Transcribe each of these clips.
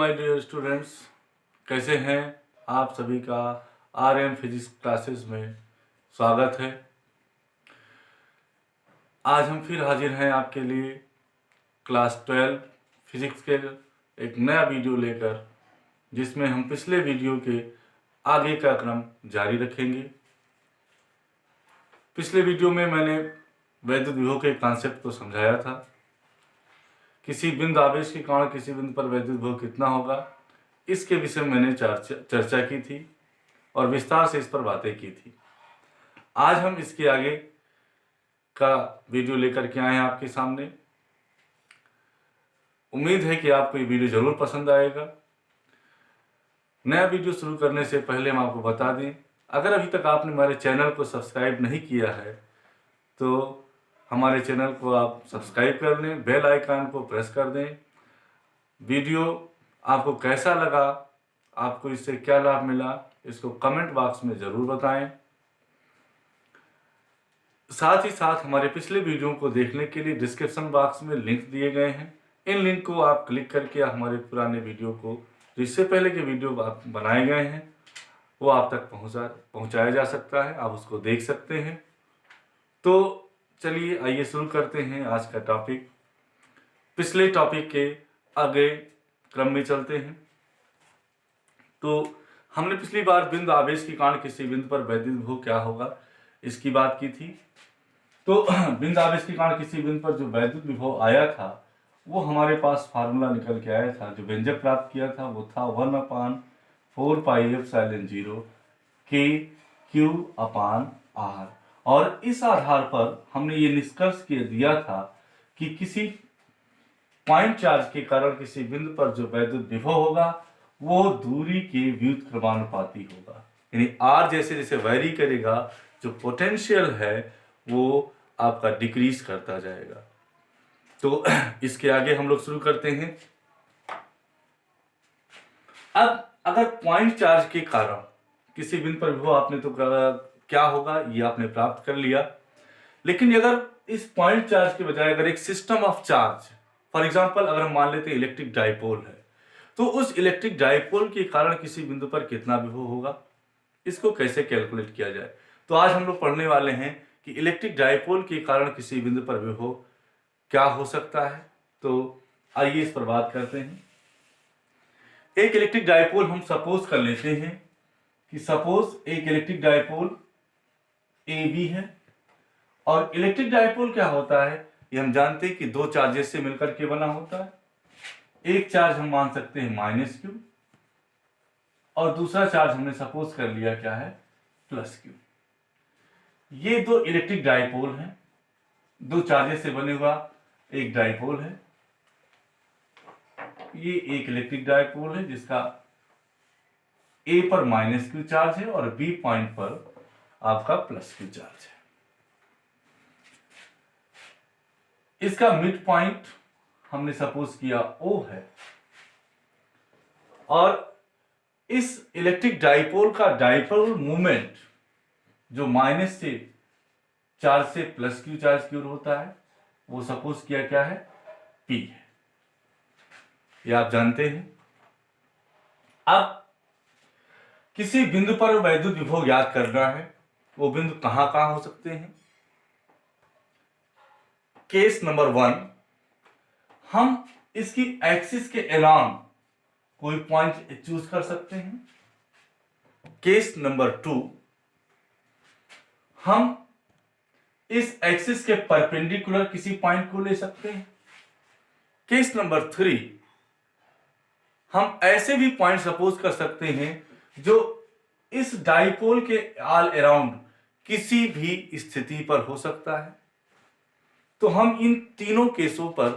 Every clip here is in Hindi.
माय डियर स्टूडेंट्स, कैसे हैं आप सभी का आरएम फिजिक्स क्लासेस में स्वागत है। आज हम फिर हाजिर हैं आपके लिए क्लास 12 फिजिक्स के एक नया वीडियो लेकर, जिसमें हम पिछले वीडियो के आगे का क्रम जारी रखेंगे। पिछले वीडियो में मैंने वैद्युत विभव के कॉन्सेप्ट को समझाया था। किसी बिंदु आवेश के कारण किसी बिंदु पर वैद्युत विभव कितना होगा, इसके विषय में मैंने चर्चा की थी और विस्तार से इस पर बातें की थी। आज हम इसके आगे का वीडियो लेकर के आए हैं आपके सामने। उम्मीद है कि आपको ये वीडियो जरूर पसंद आएगा। नया वीडियो शुरू करने से पहले हम आपको बता दें, अगर अभी तक आपने हमारे चैनल को सब्सक्राइब नहीं किया है तो हमारे चैनल को आप सब्सक्राइब कर लें, बेल आइकन को प्रेस कर दें। वीडियो आपको कैसा लगा, आपको इससे क्या लाभ मिला, इसको कमेंट बॉक्स में ज़रूर बताएं। साथ ही साथ हमारे पिछले वीडियो को देखने के लिए डिस्क्रिप्शन बॉक्स में लिंक दिए गए हैं। इन लिंक को आप क्लिक करके हमारे पुराने वीडियो को, जो इससे पहले के वीडियो बनाए गए हैं, वो आप तक पहुंचाया जा सकता है, आप उसको देख सकते हैं। तो चलिए आइए शुरू करते हैं आज का टॉपिक। पिछले टॉपिक के आगे क्रम में चलते हैं। तो हमने पिछली बार बिंदु आवेश के कारण किसी बिंदु पर वैद्युत विभव क्या होगा, इसकी बात की थी। तो बिंदु आवेश के कारण किसी बिंदु पर जो वैद्युत विभव आया था, वो हमारे पास फार्मूला निकल के आया था। जो व्यंजक प्राप्त किया था वो था 1/4πε0 KQ/R। और इस आधार पर हमने ये निष्कर्ष दिया था कि किसी पॉइंट चार्ज के कारण किसी बिंदु पर जो वैद्युत विभव होगा वो दूरी के व्युत्क्रमानुपाती होगा। यानी R जैसे जैसे वैरी करेगा, जो पोटेंशियल है वो आपका डिक्रीज करता जाएगा। तो इसके आगे हम लोग शुरू करते हैं। अब अगर पॉइंट चार्ज के कारण किसी बिंदु पर विभव आपने तो क्या होगा ये आपने प्राप्त कर लिया, लेकिन अगर इस पॉइंट चार्ज के बजाय अगर एक system of charge, for example अगर हम मान लेते हैं इलेक्ट्रिक डाइपोल है, तो उस इलेक्ट्रिक डाइपोल के कारण किसी बिंदु पर कितना विभव होगा, इसको कैसे कैलकुलेट किया जाए। तो आज हम लोग पढ़ने वाले हैं कि इलेक्ट्रिक डाइपोल के कारण किसी बिंदु पर विभव क्या हो सकता है। तो आइए इस पर बात करते हैं। एक इलेक्ट्रिक डाइपोल हम सपोज कर लेते हैं कि सपोज एक इलेक्ट्रिक डाइपोल AB है। और इलेक्ट्रिक डाइपोल क्या होता है ये हम जानते हैं कि दो चार्जेस से मिलकर के बना होता है। एक चार्ज हम मान सकते हैं -Q और दूसरा चार्ज हमने सपोज कर लिया क्या है +Q। ये दो इलेक्ट्रिक डाइपोल हैं, दो चार्जेस से बने हुआ एक डाइपोल है। ये एक इलेक्ट्रिक डाइपोल है जिसका A पर -Q चार्ज है और B पॉइंट पर आपका +Q चार्ज है। इसका मिड पॉइंट हमने सपोज किया O है और इस इलेक्ट्रिक डाइपोल का डाइपोल मूवमेंट जो माइनस से चार्ज से +Q चार्ज की ओर होता है वो सपोज किया क्या है P है, ये आप जानते हैं। अब किसी बिंदु पर वैद्युत विभव ज्ञात करना है, वो बिंदु कहां कहां हो सकते हैं। केस नंबर 1, हम इसकी एक्सिस के अलोंग कोई पॉइंट चूज कर सकते हैं। केस नंबर 2, हम इस एक्सिस के परपेंडिकुलर किसी पॉइंट को ले सकते हैं। केस नंबर 3, हम ऐसे भी पॉइंट सपोज कर सकते हैं जो इस डाइपोल के ऑल अराउंड किसी भी स्थिति पर हो सकता है। तो हम इन तीनों केसों पर,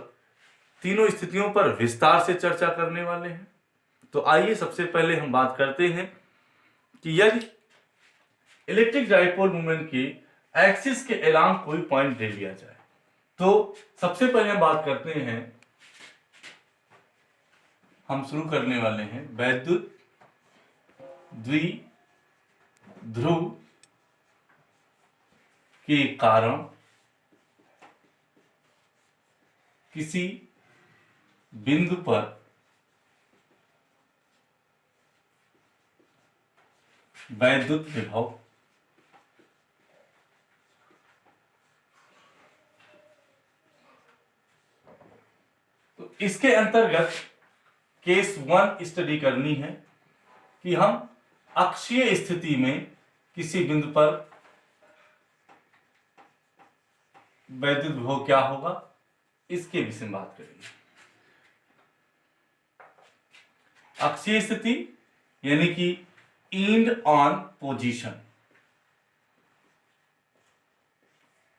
तीनों स्थितियों पर विस्तार से चर्चा करने वाले हैं। तो आइए सबसे पहले हम बात करते हैं कि यदि इलेक्ट्रिक डाइपोल मूवमेंट की एक्सिस के अलोंग कोई पॉइंट ले लिया जाए, तो सबसे पहले हम बात करते हैं, हम शुरू करने वाले हैं वैद्युत द्विध्रुव के कारण किसी बिंदु पर वैद्युत विभव तो इसके अंतर्गत केस 1 स्टडी करनी है कि हम अक्षीय स्थिति में किसी बिंदु पर वैद्युत विभव क्या होगा, इसके विषय में बात करेंगे। अक्षीय स्थिति यानी कि end on position,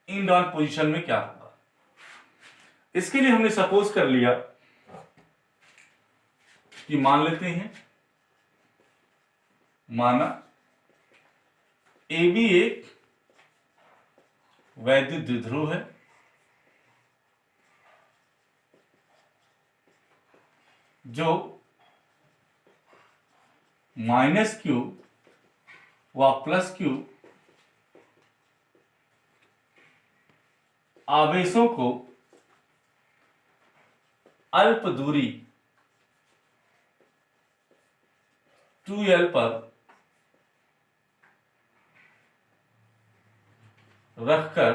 end on position में क्या होगा। इसके लिए हमने सपोज कर लिया कि मान लेते हैं, माना AB एक वैद्युत द्विध्रुव है जो -q व +q आवेशों को अल्प दूरी 2L पर रखकर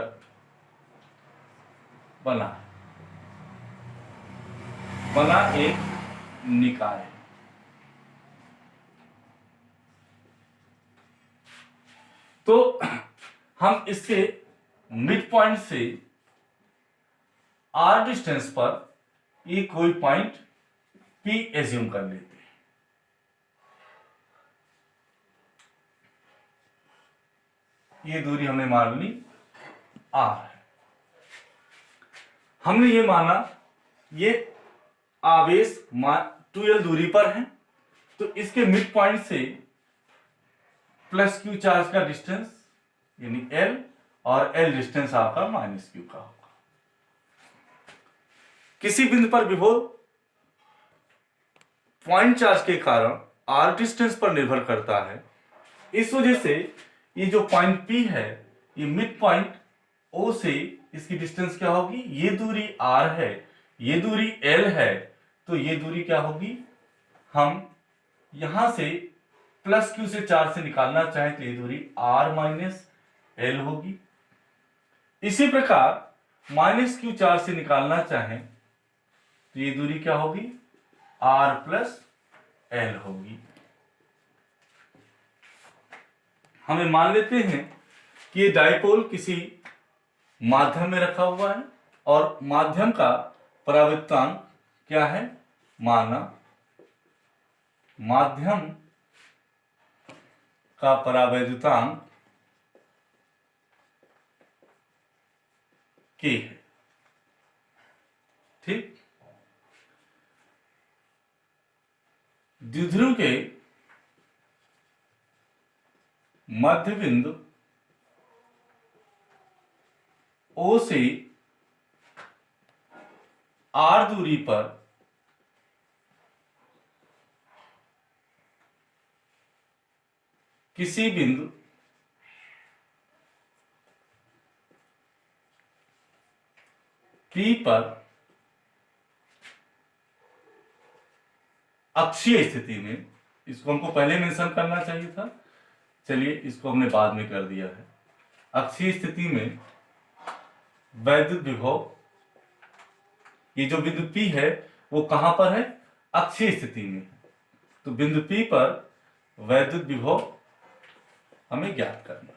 बना एक निकाय है। तो हम इससे मिड पॉइंट से R डिस्टेंस पर ये कोई पॉइंट P एज्यूम कर लेते हैं। ये दूरी हमने मान ली R है। हमने ये माना ये आवेश 2L दूरी पर है, तो इसके मिड पॉइंट से +q चार्ज का डिस्टेंस यानी L और L डिस्टेंस आपका -q का होगा। किसी बिंदु पर विभव पॉइंट चार्ज के कारण R डिस्टेंस पर निर्भर करता है। इस वजह से ये जो पॉइंट P है, ये मिड पॉइंट O से इसकी डिस्टेंस क्या होगी, ये दूरी R है, ये दूरी L है, तो ये दूरी क्या होगी, हम यहां से +q से चार्ज से निकालना चाहें तो ये दूरी R - L होगी। इसी प्रकार -q चार्ज से निकालना चाहें तो ये दूरी क्या होगी, R + L होगी। हमें मान लेते हैं कि ये डाइपोल किसी माध्यम में रखा हुआ है और माध्यम का परावर्तनांक क्या है, माना माध्यम का परावैद्युतांक K है। ठीक, द्विध्रुव के मध्य बिंदु O से R दूरी पर किसी बिंदु P पर अक्षीय स्थिति में, इसको हमको पहले मेंशन करना चाहिए था, चलिए इसको हमने बाद में कर दिया है। अक्षीय स्थिति में वैद्युत विभव, ये जो बिंदु P है वो कहां पर है, अक्षीय स्थिति में। तो बिंदु P पर वैद्युत विभव हमें ज्ञात करना है।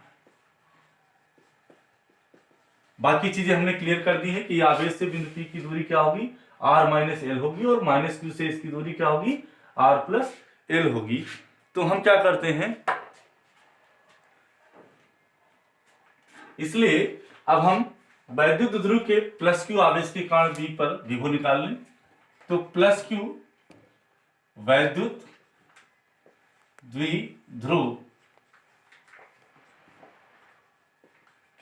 बाकी चीजें हमने क्लियर कर दी है कि आवेश से बिंदु P की दूरी क्या होगी, R - L होगी और -q से इसकी दूरी क्या होगी, R + L होगी। तो हम क्या करते हैं, इसलिए अब हम वैद्युत द्विध्रुव के +q आवेश के कारण B पर विभव निकाल लें। तो +q वैद्युत द्विध्रुव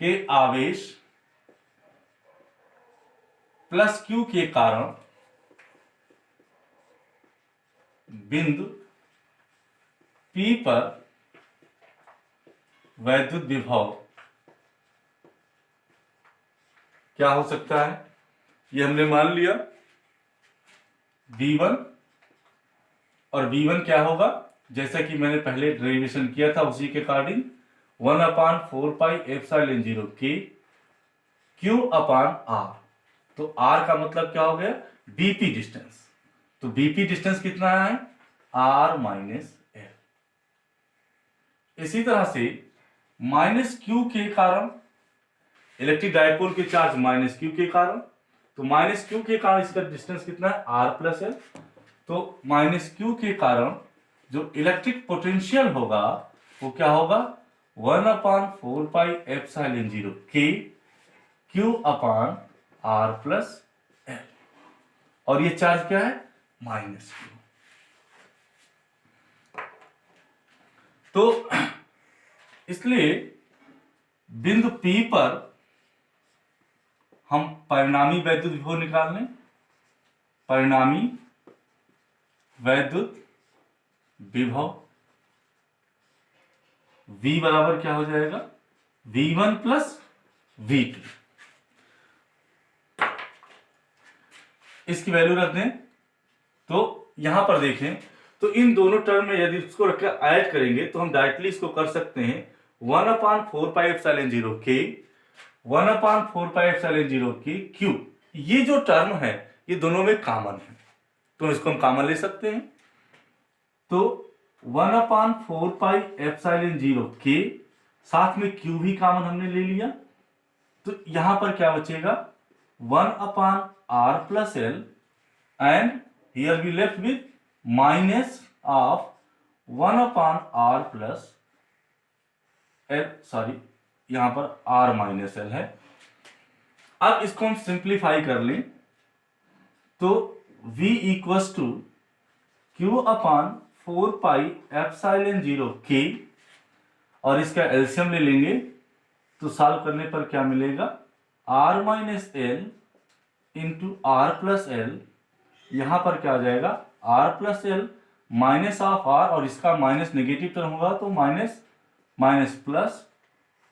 के आवेश +q के कारण बिंदु P पर वैद्युत विभव क्या हो सकता है, ये हमने मान लिया V1, और V1 क्या होगा, जैसा कि मैंने पहले डेरिवेशन किया था उसी के अकॉर्डिंग 1/4πε0 के क्यू अपान आर। तो आर का मतलब क्या हो गया, बीपी डिस्टेंस। तो बीपी डिस्टेंस कितना है, आर माइनस एल। इसी तरह से माइनस क्यू के कारण इलेक्ट्रिक डायपोल के चार्ज माइनस क्यू के कारण, तो माइनस क्यू के कारण इसका डिस्टेंस कितना है, आर प्लस एल। तो माइनस क्यू के कारण जो इलेक्ट्रिक पोटेंशियल होगा वो क्या होगा, 1/4πε0 के Q upon R plus L. और ये चार्ज क्या है, माइनस क्यू। तो इसलिए बिंदु P पर हम परिणामी वैद्युत विभव निकाल लें। परिणामी वैद्युत विभव V बराबर क्या हो जाएगा, V1 प्लस V2। इसकी वैल्यू रख दें। तो यहां पर देखें तो इन दोनों टर्म में यदि इसको रखकर ऐड करेंगे तो हम डायरेक्टली इसको कर सकते हैं 1/4πε0 के 1/4πε0 के क्यू। ये जो टर्म है ये दोनों में कॉमन है तो इसको हम कॉमन ले सकते हैं। तो 1/4πε0 के साथ में क्यू भी कॉमन हमने ले लिया। तो यहां पर क्या बचेगा, 1/r plus l and here we left with minus of 1/r plus l, sorry यहां पर r माइनस l है। अब इसको हम सिंप्लीफाई कर लें तो v equals to q upon 4πε0 k और इसका एलसीएम ले लेंगे तो सॉल्व करने पर क्या मिलेगा, r minus L into R plus L. यहां पर क्या आ जाएगा, r plus L minus of r और इसका माइनस नेगेटिव टर्म होगा तो माइनस माइनस प्लस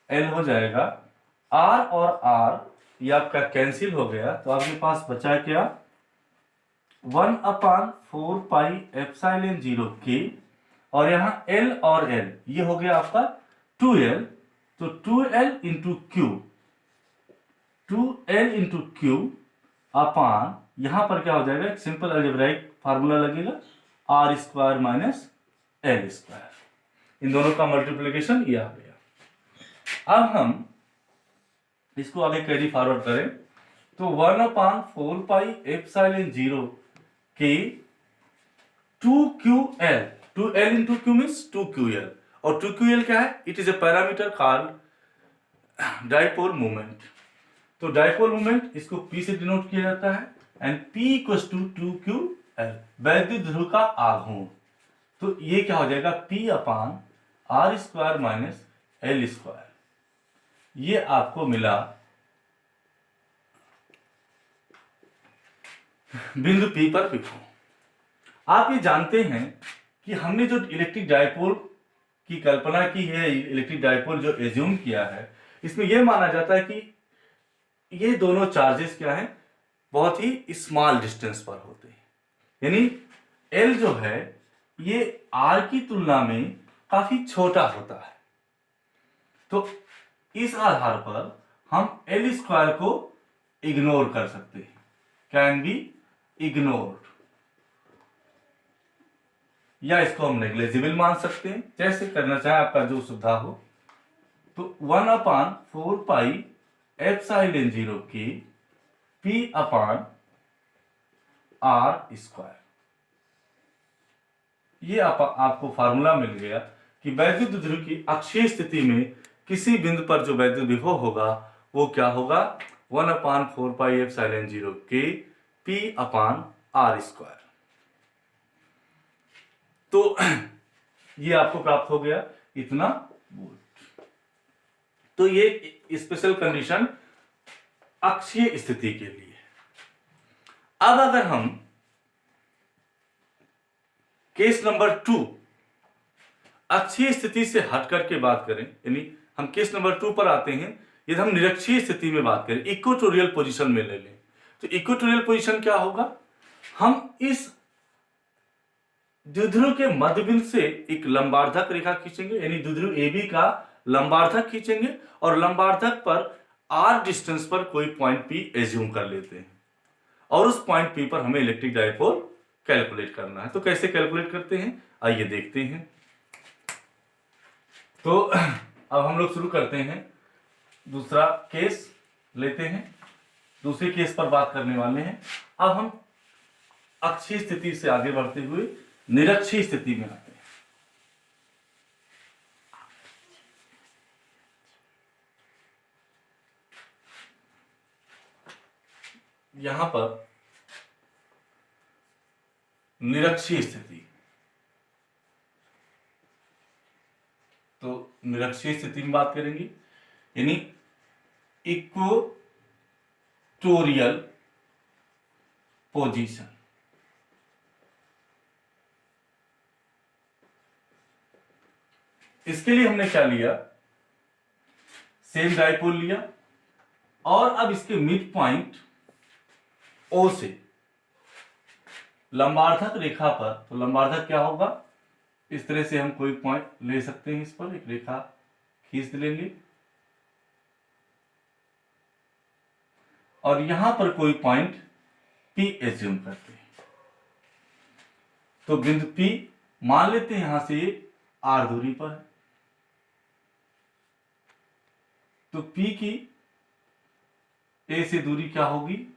एल हो जाएगा। r और r ये आपका कैंसिल हो गया तो आपके पास बचा क्या, 1/4πε0 के और यहां l और l ये हो गया आपका 2l। तो 2l into Q, 2l into Q upon यहां पर क्या हो जाएगा, एक सिंपल अलजेब्राइक फार्मूला लगेगा, R square minus L square. इन दोनों का मल्टीप्लिकेशन ये आ गया। अब हम इसको आगे कैरी फॉरवर्ड करें तो 1/4πε0 के 2ql, 2l into Q means 2ql और 2ql क्या है, it is a parameter called dipole moment. तो डाइपोल मोमेंट इसको P से डिनोट किया जाता है and P equals to 2ql, वैद्युत ध्रुव का आघूर्ण। तो ये क्या हो जाएगा, P upon R square minus L square. ये आपको मिला बिंदु P पर विभव। आप ये जानते हैं कि हमने जो इलेक्ट्रिक डायपोल की कल्पना की है, इलेक्ट्रिक डायपोल जो एज्यूम किया है, इसमें यह माना जाता है कि ये दोनों चार्जेस क्या हैं, बहुत ही स्मॉल डिस्टेंस पर होते हैं। यानी L जो है ये R की तुलना में काफी छोटा होता है। तो इस आधार पर हम L स्क्वायर को इग्नोर कर सकते हैं, कैन बी इग्नोर्ड, या इसको हम नेग्लिजिबल मान सकते हैं, जैसे करना चाहे आपका जो सुविधा हो। तो 1/4πε0 के P अपान आर स्क्वायर, ये आपको फार्मूला मिल गया कि वैद्युत ध्रुव की अक्षीय स्थिति में किसी बिंदु पर जो वैद्युत विभव होगा वो क्या होगा, 1/4πε0 के P अपान आर स्क्वायर। तो ये आपको प्राप्त हो गया इतना वोल्ट। तो ये स्पेशल कंडीशन अक्षीय स्थिति के लिए। अब अगर हम केस नंबर 2 अक्षीय स्थिति से हट करके बात करें, यानी हम केस नंबर 2 पर आते हैं, यदि हम निरक्षीय स्थिति में बात करें, इक्वेटोरियल पोजीशन में ले लें, तो इक्वेटोरियल पोजीशन क्या होगा, हम इस द्विध्रुव के मध्य बिंदु से एक लंबार्धक रेखा खींचेंगे, यानी द्विध्रुव AB का लंबार्धक खींचेंगे और लंबार्धक पर r डिस्टेंस पर कोई पॉइंट P एज्यूम कर लेते हैं और उस पॉइंट P पर हमें इलेक्ट्रिक डायपोल कैलकुलेट करना है। तो कैसे कैलकुलेट करते हैं, आइए देखते हैं। तो अब हम लोग शुरू करते हैं, दूसरा केस लेते हैं, दूसरे केस पर बात करने वाले हैं। अब हम अक्षीय स्थिति से आगे बढ़ते हुए निरक्षीय स्थिति में आते हैं। यहां पर निरक्षीय स्थिति, तो निरक्षीय स्थिति में बात करेंगे, यानी इक्वेटोरियल पोजीशन। इसके लिए हमने क्या लिया, सेम डायपोल लिया और अब इसके मिड पॉइंट O से लंबार्धक रेखा पर, तो लंबार्धक क्या होगा, इस तरह से हम कोई पॉइंट ले सकते हैं, इस पर एक रेखा खींच लेंगे और यहां पर कोई पॉइंट P एज्यूम करते हैं। तो बिंदु P मान लेते हैं यहां से R दूरी पर है, तो P की A से दूरी क्या होगी,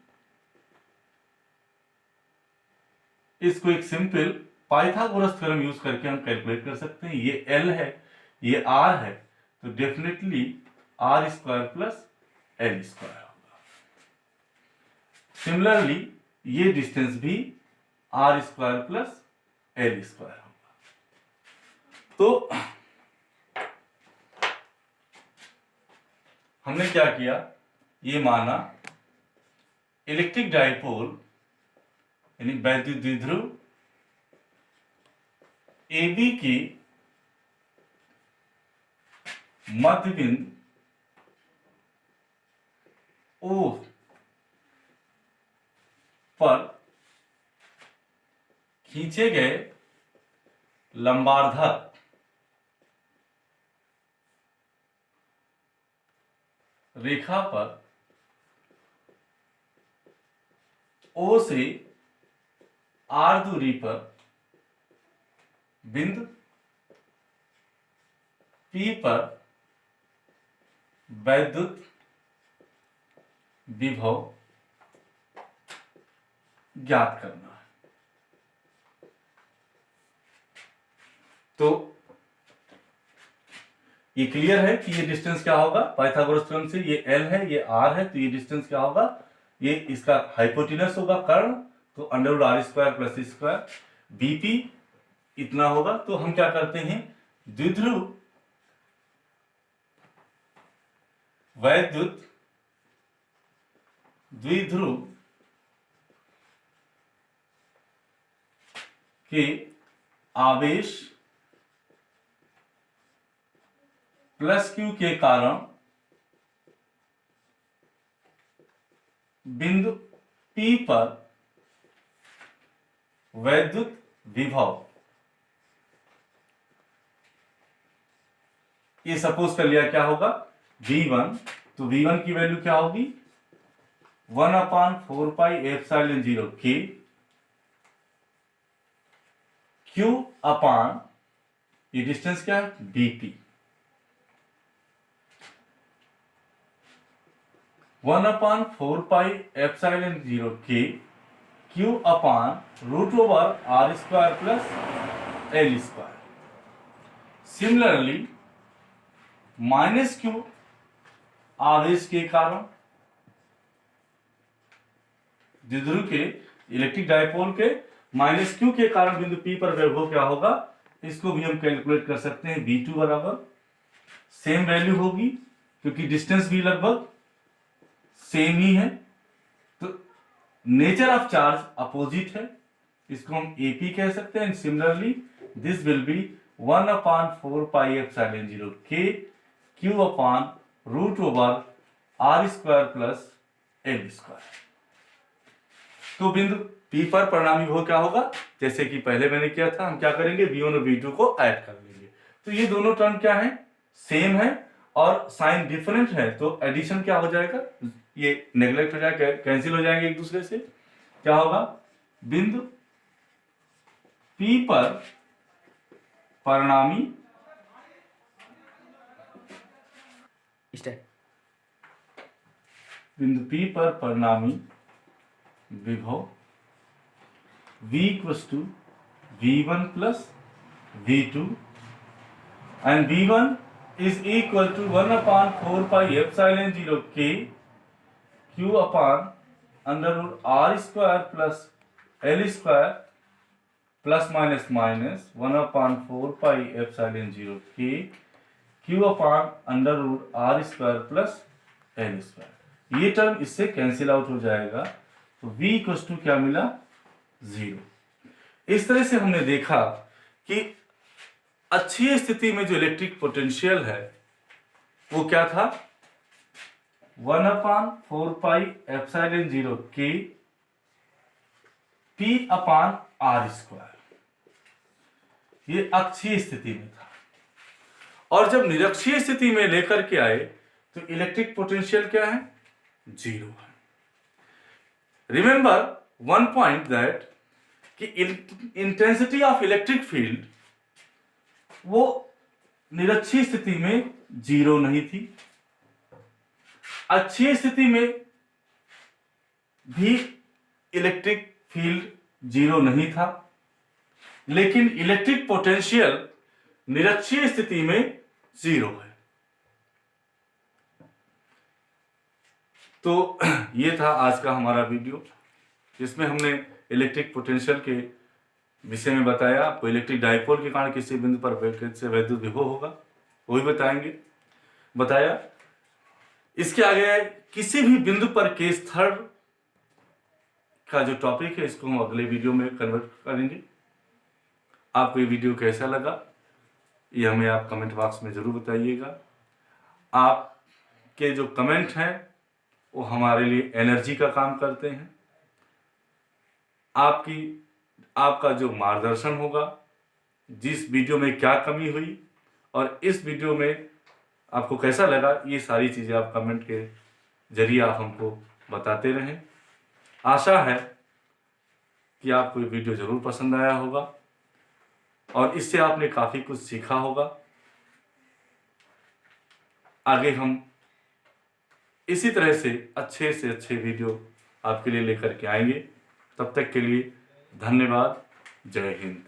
इसको एक सिंपल पाइथागोरस थ्योरम यूज करके हम कैलकुलेट कर सकते हैं। ये L है, ये R है, तो definitely R square plus L square होगा। सिमिलरली ये डिस्टेंस भी R square plus L square होगा। तो हमने क्या किया, ये माना इलेक्ट्रिक डायपोल यानी वैद्युत द्विध्रुव AB की मध्य बिंदु O पर खींचे गए लंबार्धक रेखा पर O से R दूरी पर बिंदु P पर वैद्युत विभव ज्ञात करना है। तो ये क्लियर है कि ये डिस्टेंस क्या होगा, पाइथागोरस थ्योरम से ये L है, ये R है, तो ये डिस्टेंस क्या होगा, ये इसका हाइपोटेनस होगा कर्ण, तो under R square plus square, BP इतना होगा। तो हम क्या करते हैं, द्विध्रुव वैद्युत द्विध्रुव के आवेश प्लस Q के कारण बिंदु P पर वैद्युत विभव, ये सपोज कर लिया क्या होगा V1, तो V1 की वैल्यू क्या होगी 1/4πε0 K Q अपान ये डिस्टेंस क्या है BP, 1/4πε0 K Q upon root over R square plus L square. Similarly minus Q आवेश के कारण, द्विध्रुव के इलेक्ट्रिक डायपोल के माइनस Q के कारण बिंदु P पर वैभव क्या होगा, इसको भी हम कैलकुलेट कर सकते हैं। V2 बराबर सेम वैल्यू होगी क्योंकि डिस्टेंस भी लगभग सेम ही है, तो नेचर ऑफ चार्ज अपोजिट है, इसको हम AP कह सकते हैं। Similarly this will be 1/4πε0 K Q upon root over R square plus L square. तो बिंदु P पर परिणामी विभव क्या होगा, जैसे कि पहले मैंने किया था, हम क्या करेंगे, V1 और V2 को ऐड कर लेंगे। तो ये दोनों टर्म क्या है, सेम है और साइन डिफरेंट है, तो एडिशन क्या हो जाएगा, ये नेग्लेक्ट हो जाएगा, कैंसिल हो जाएंगे एक दूसरे से। क्या होगा, बिंदु P पर परिणामी बिंदु P पर परिणामी विभव V equals to V1 plus V2 and V1 is equal to 1 upon 4 pi epsilon 0 K Q upon under root R square plus L square plus minus minus 1 upon 4 pi epsilon 0 K Q upon under root R square plus L square। ये टर्म इससे कैंसिल आउट हो जाएगा, तो V इक्वल्स टू क्या मिला, 0। इस तरह से हमने देखा कि अच्छी स्थिति में जो इलेक्ट्रिक पोटेंशियल है वो क्या था, 1 अपान 4 पाई एप्सिलॉन 0 K P अपान R स्क्वायर, ये अक्षीय स्थिति में था। और जब निरक्षीय स्थिति में लेकर के आए तो इलेक्ट्रिक पोटेंशियल क्या है, 0 है। रिमेंबर वन पॉइंट दैट कि इंटेंसिटी ऑफ इलेक्ट्रिक फील्ड वो निरक्षीय स्थिति में 0 नहीं थी, अक्षीय स्थिति में भी इलेक्ट्रिक फील्ड 0 नहीं था, लेकिन इलेक्ट्रिक पोटेंशियल निरक्षीय स्थिति में 0 है। तो ये था आज का हमारा वीडियो, जिसमें हमने इलेक्ट्रिक पोटेंशियल के विषय में बताया। आपको इलेक्ट्रिक डाइपोल के कारण किसी बिंदु पर कैसे वैद्युत विभव होगा वो भी बताया। इसके आगे किसी भी बिंदु पर केस थर्ड का जो टॉपिक है इसको हम अगले वीडियो में कन्वर्ट करेंगे। आपको ये वीडियो कैसा लगा ये हमें आप कमेंट बॉक्स में जरूर बताइएगा। आपके जो कमेंट हैं वो हमारे लिए एनर्जी का काम करते हैं। आपका जो मार्गदर्शन होगा, जिस वीडियो में क्या कमी हुई और इस वीडियो में आपको कैसा लगा, ये सारी चीज़ें आप कमेंट के जरिए आप हमको बताते रहें। आशा है कि आपको ये वीडियो ज़रूर पसंद आया होगा और इससे आपने काफ़ी कुछ सीखा होगा। आगे हम इसी तरह से अच्छे वीडियो आपके लिए लेकर के आएंगे। तब तक के लिए धन्यवाद। जय हिंद।